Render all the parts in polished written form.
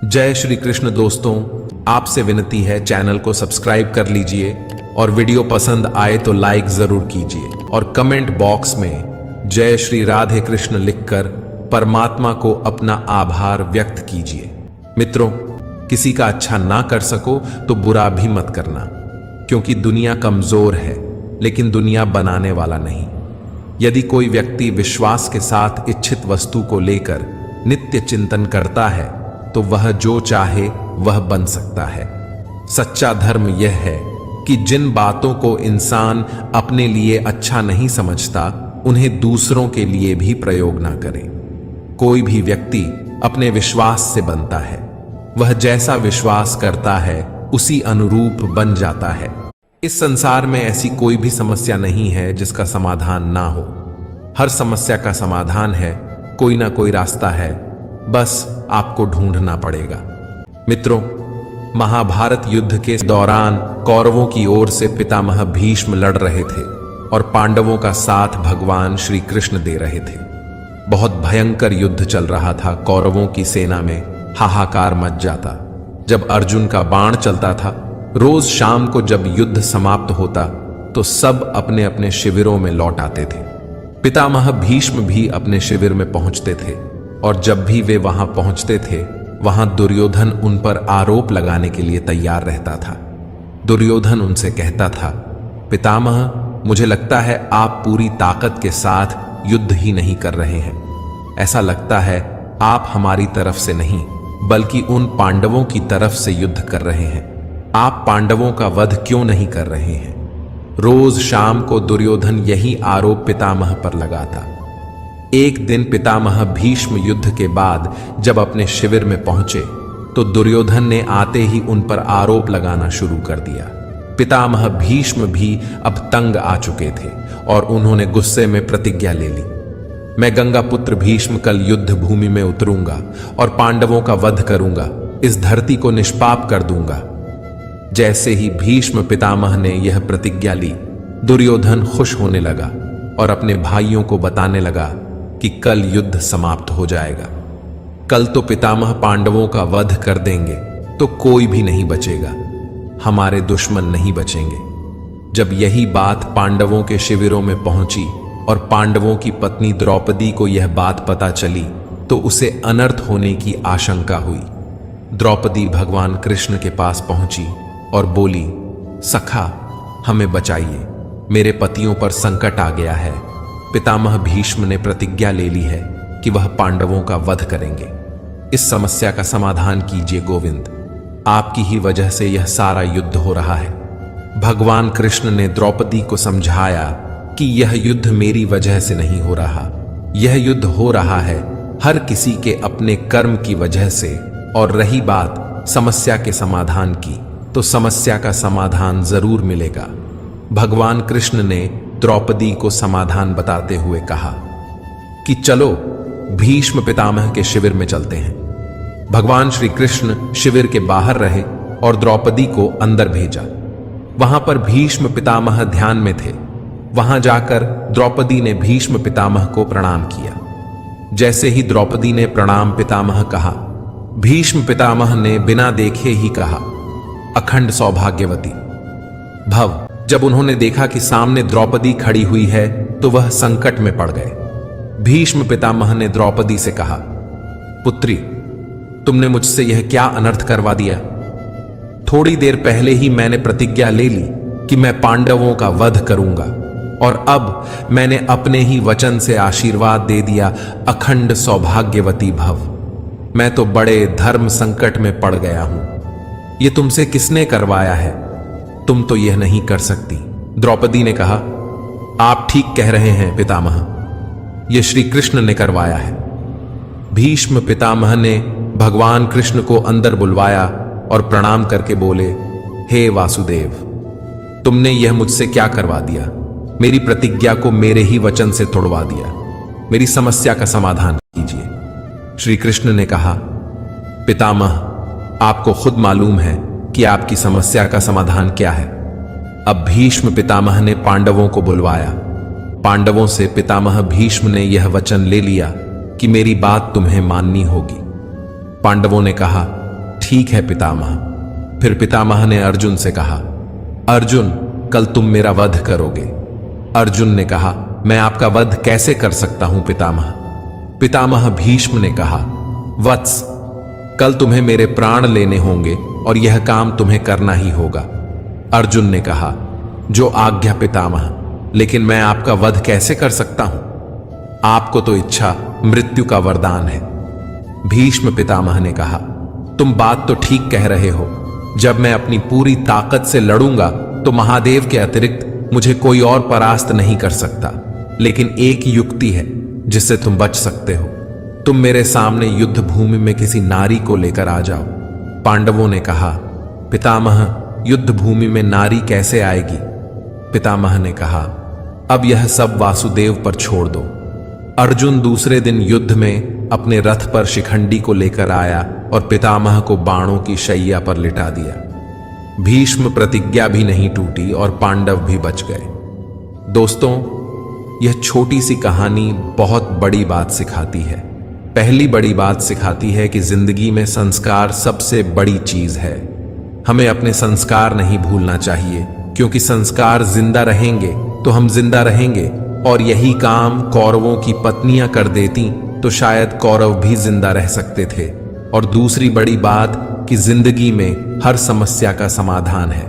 जय श्री कृष्ण दोस्तों, आपसे विनती है चैनल को सब्सक्राइब कर लीजिए और वीडियो पसंद आए तो लाइक जरूर कीजिए और कमेंट बॉक्स में जय श्री राधे कृष्ण लिखकर परमात्मा को अपना आभार व्यक्त कीजिए। मित्रों, किसी का अच्छा ना कर सको तो बुरा भी मत करना, क्योंकि दुनिया कमजोर है लेकिन दुनिया बनाने वाला नहीं। यदि कोई व्यक्ति विश्वास के साथ इच्छित वस्तु को लेकर नित्य चिंतन करता है तो वह जो चाहे वह बन सकता है। सच्चा धर्म यह है कि जिन बातों को इंसान अपने लिए अच्छा नहीं समझता उन्हें दूसरों के लिए भी प्रयोग ना करे। कोई भी व्यक्ति अपने विश्वास से बनता है, वह जैसा विश्वास करता है उसी अनुरूप बन जाता है। इस संसार में ऐसी कोई भी समस्या नहीं है जिसका समाधान ना हो। हर समस्या का समाधान है, कोई ना कोई रास्ता है, बस आपको ढूंढना पड़ेगा। मित्रों, महाभारत युद्ध के दौरान कौरवों की ओर से पितामह भीष्म लड़ रहे थे और पांडवों का साथ भगवान श्री कृष्ण दे रहे थे। बहुत भयंकर युद्ध चल रहा था। कौरवों की सेना में हाहाकार मच जाता। जब अर्जुन का बाण चलता था, रोज शाम को जब युद्ध समाप्त होता तो सब अपने अपने शिविरों में लौट आते थे। पितामह भीष्म भी अपने शिविर में पहुंचते थे और जब भी वे वहां पहुंचते थे वहां दुर्योधन उन पर आरोप लगाने के लिए तैयार रहता था। दुर्योधन उनसे कहता था, पितामह, मुझे लगता है आप पूरी ताकत के साथ युद्ध ही नहीं कर रहे हैं। ऐसा लगता है आप हमारी तरफ से नहीं बल्कि उन पांडवों की तरफ से युद्ध कर रहे हैं। आप पांडवों का वध क्यों नहीं कर रहे हैं? रोज शाम को दुर्योधन यही आरोप पितामह पर लगाता। एक दिन पितामह भीष्म युद्ध के बाद जब अपने शिविर में पहुंचे तो दुर्योधन ने आते ही उन पर आरोप लगाना शुरू कर दिया। पितामह भीष्म भी अब तंग आ चुके थे और उन्होंने गुस्से में प्रतिज्ञा ले ली, मैं गंगा पुत्र भीष्म कल युद्ध भूमि में उतरूंगा और पांडवों का वध करूंगा, इस धरती को निष्पाप कर दूंगा। जैसे ही भीष्म पितामह ने यह प्रतिज्ञा ली, दुर्योधन खुश होने लगा और अपने भाइयों को बताने लगा कि कल युद्ध समाप्त हो जाएगा। कल तो पितामह पांडवों का वध कर देंगे तो कोई भी नहीं बचेगा, हमारे दुश्मन नहीं बचेंगे। जब यही बात पांडवों के शिविरों में पहुंची और पांडवों की पत्नी द्रौपदी को यह बात पता चली तो उसे अनर्थ होने की आशंका हुई। द्रौपदी भगवान कृष्ण के पास पहुंची और बोली, सखा, हमें बचाइए, मेरे पतियों पर संकट आ गया है। पितामह भीष्म ने प्रतिज्ञा ले ली है कि वह पांडवों का वध करेंगे। इस समस्या का समाधान कीजिए गोविंद, आपकी ही वजह से यह सारा युद्ध हो रहा है। भगवान कृष्ण ने द्रौपदी को समझाया कि यह युद्ध मेरी वजह से नहीं हो रहा, यह युद्ध हो रहा है हर किसी के अपने कर्म की वजह से। और रही बात समस्या के समाधान की, तो समस्या का समाधान जरूर मिलेगा। भगवान कृष्ण ने द्रौपदी को समाधान बताते हुए कहा कि चलो भीष्म पितामह के शिविर में चलते हैं। भगवान श्री कृष्ण शिविर के बाहर रहे और द्रौपदी को अंदर भेजा। वहां पर भीष्म पितामह ध्यान में थे। वहां जाकर द्रौपदी ने भीष्म पितामह को प्रणाम किया। जैसे ही द्रौपदी ने प्रणाम पितामह कहा, भीष्म पितामह ने बिना देखे ही कहा, अखंड सौभाग्यवती भव। जब उन्होंने देखा कि सामने द्रौपदी खड़ी हुई है तो वह संकट में पड़ गए। भीष्म पितामह ने द्रौपदी से कहा, पुत्री, तुमने मुझसे यह क्या अनर्थ करवा दिया? थोड़ी देर पहले ही मैंने प्रतिज्ञा ले ली कि मैं पांडवों का वध करूंगा और अब मैंने अपने ही वचन से आशीर्वाद दे दिया, अखंड सौभाग्यवती भव। मैं तो बड़े धर्म संकट में पड़ गया हूं। यह तुमसे किसने करवाया है? तुम तो यह नहीं कर सकती। द्रौपदी ने कहा, आप ठीक कह रहे हैं पितामह, यह श्री कृष्ण ने करवाया है। भीष्म पितामह ने भगवान कृष्ण को अंदर बुलवाया और प्रणाम करके बोले, हे वासुदेव, तुमने यह मुझसे क्या करवा दिया? मेरी प्रतिज्ञा को मेरे ही वचन से तोड़वा दिया। मेरी समस्या का समाधान कीजिए। श्री कृष्ण ने कहा, पितामह, आपको खुद मालूम है कि आपकी समस्या का समाधान क्या है। अब भीष्म पितामह ने पांडवों को बुलवाया। पांडवों से पितामह भीष्म ने यह वचन ले लिया कि मेरी बात तुम्हें माननी होगी। पांडवों ने कहा, ठीक है पितामह। फिर पितामह ने अर्जुन से कहा, अर्जुन, कल तुम मेरा वध करोगे। अर्जुन ने कहा, मैं आपका वध कैसे कर सकता हूं पितामह। पितामह भीष्म ने कहा, वत्स, कल तुम्हें मेरे प्राण लेने होंगे और यह काम तुम्हें करना ही होगा। अर्जुन ने कहा, जो आज्ञा पितामह, लेकिन मैं आपका वध कैसे कर सकता हूं? आपको तो इच्छा मृत्यु का वरदान है। भीष्म पितामह ने कहा, तुम बात तो ठीक कह रहे हो। जब मैं अपनी पूरी ताकत से लड़ूंगा तो महादेव के अतिरिक्त मुझे कोई और परास्त नहीं कर सकता। लेकिन एक युक्ति है जिससे तुम बच सकते हो। तुम मेरे सामने युद्ध भूमि में किसी नारी को लेकर आ जाओ। पांडवों ने कहा, पितामह, युद्ध भूमि में नारी कैसे आएगी? पितामह ने कहा, अब यह सब वासुदेव पर छोड़ दो। अर्जुन दूसरे दिन युद्ध में अपने रथ पर शिखंडी को लेकर आया और पितामह को बाणों की शैया पर लिटा दिया। भीष्म प्रतिज्ञा भी नहीं टूटी और पांडव भी बच गए। दोस्तों, यह छोटी सी कहानी बहुत बड़ी बात सिखाती है। पहली बड़ी बात सिखाती है कि जिंदगी में संस्कार सबसे बड़ी चीज है। हमें अपने संस्कार नहीं भूलना चाहिए, क्योंकि संस्कार जिंदा रहेंगे तो हम जिंदा रहेंगे। और यही काम कौरवों की पत्नियां कर देती तो शायद कौरव भी जिंदा रह सकते थे। और दूसरी बड़ी बात कि जिंदगी में हर समस्या का समाधान है।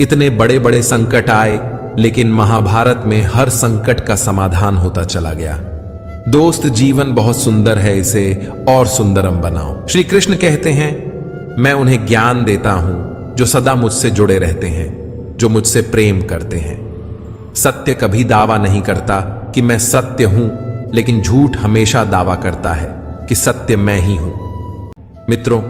इतने बड़े बड़े संकट आए, लेकिन महाभारत में हर संकट का समाधान होता चला गया। दोस्त, जीवन बहुत सुंदर है, इसे और सुंदरम बनाओ। श्री कृष्ण कहते हैं, मैं उन्हें ज्ञान देता हूं जो सदा मुझसे जुड़े रहते हैं, जो मुझसे प्रेम करते हैं। सत्य कभी दावा नहीं करता कि मैं सत्य हूं, लेकिन झूठ हमेशा दावा करता है कि सत्य मैं ही हूं। मित्रों,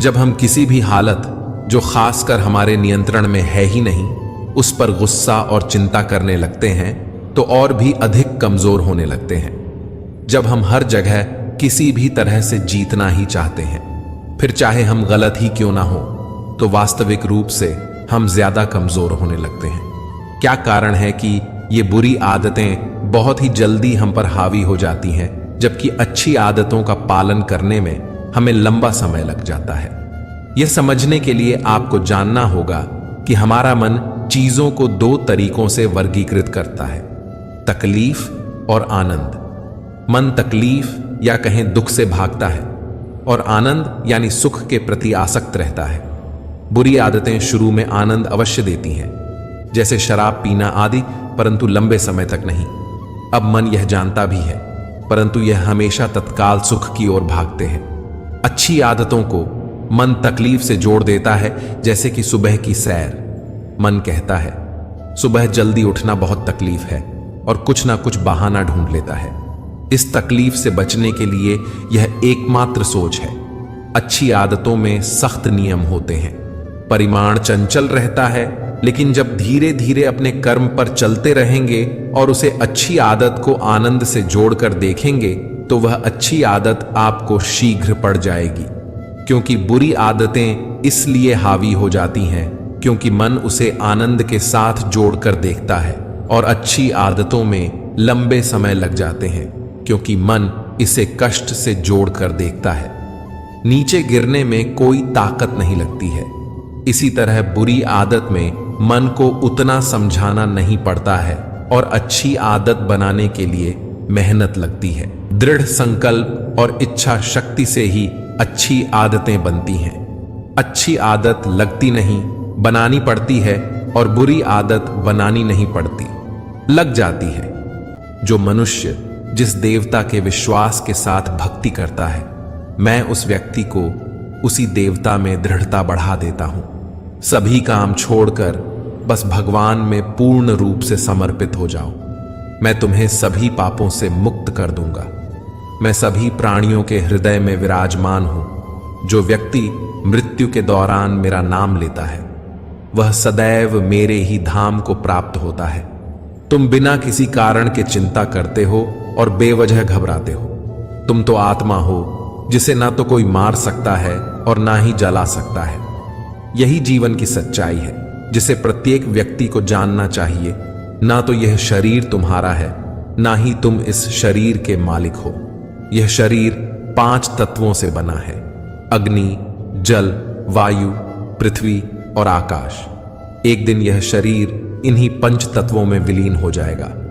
जब हम किसी भी हालत जो खासकर हमारे नियंत्रण में है ही नहीं, उस पर गुस्सा और चिंता करने लगते हैं तो और भी अधिक कमजोर होने लगते हैं। जब हम हर जगह किसी भी तरह से जीतना ही चाहते हैं, फिर चाहे हम गलत ही क्यों ना हो, तो वास्तविक रूप से हम ज्यादा कमजोर होने लगते हैं। क्या कारण है कि ये बुरी आदतें बहुत ही जल्दी हम पर हावी हो जाती हैं, जबकि अच्छी आदतों का पालन करने में हमें लंबा समय लग जाता है। यह समझने के लिए आपको जानना होगा कि हमारा मन चीजों को दो तरीकों से वर्गीकृत करता है, तकलीफ और आनंद। मन तकलीफ या कहें दुख से भागता है और आनंद यानी सुख के प्रति आसक्त रहता है। बुरी आदतें शुरू में आनंद अवश्य देती हैं, जैसे शराब पीना आदि, परंतु लंबे समय तक नहीं। अब मन यह जानता भी है, परंतु यह हमेशा तत्काल सुख की ओर भागते हैं। अच्छी आदतों को मन तकलीफ से जोड़ देता है, जैसे कि सुबह की सैर। मन कहता है, सुबह जल्दी उठना बहुत तकलीफ है, और कुछ ना कुछ बहाना ढूंढ लेता है। इस तकलीफ से बचने के लिए यह एकमात्र सोच है। अच्छी आदतों में सख्त नियम होते हैं। परिमाण चंचल रहता है, लेकिन जब धीरे धीरे अपने कर्म पर चलते रहेंगे और उसे अच्छी आदत को आनंद से जोड़कर देखेंगे, तो वह अच्छी आदत आपको शीघ्र पड़ जाएगी। क्योंकि बुरी आदतें इसलिए हावी हो जाती हैं क्योंकि मन उसे आनंद के साथ जोड़कर देखता है, और अच्छी आदतों में लंबे समय लग जाते हैं क्योंकि मन इसे कष्ट से जोड़कर देखता है। नीचे गिरने में कोई ताकत नहीं लगती है। इसी तरह बुरी आदत में मन को उतना समझाना नहीं पड़ता है और अच्छी आदत बनाने के लिए मेहनत लगती है। दृढ़ संकल्प और इच्छा शक्ति से ही अच्छी आदतें बनती हैं। अच्छी आदत लगती नहीं, बनानी पड़ती है, और बुरी आदत बनानी नहीं पड़ती, लग जाती है। जो मनुष्य जिस देवता के विश्वास के साथ भक्ति करता है, मैं उस व्यक्ति को उसी देवता में दृढ़ता बढ़ा देता हूं। सभी काम छोड़कर बस भगवान में पूर्ण रूप से समर्पित हो जाओ। मैं तुम्हें सभी पापों से मुक्त कर दूंगा। मैं सभी प्राणियों के हृदय में विराजमान हूं। जो व्यक्ति मृत्यु के दौरान मेरा नाम लेता है, वह सदैव मेरे ही धाम को प्राप्त होता है। तुम बिना किसी कारण के चिंता करते हो और बेवजह घबराते हो। तुम तो आत्मा हो जिसे ना तो कोई मार सकता है और ना ही जला सकता है। यही जीवन की सच्चाई है जिसे प्रत्येक व्यक्ति को जानना चाहिए। ना तो यह शरीर तुम्हारा है, ना ही तुम इस शरीर के मालिक हो। यह शरीर 5 तत्वों से बना है: अग्नि, जल, वायु, पृथ्वी और आकाश। एक दिन यह शरीर इन्हीं पंच तत्वों में विलीन हो जाएगा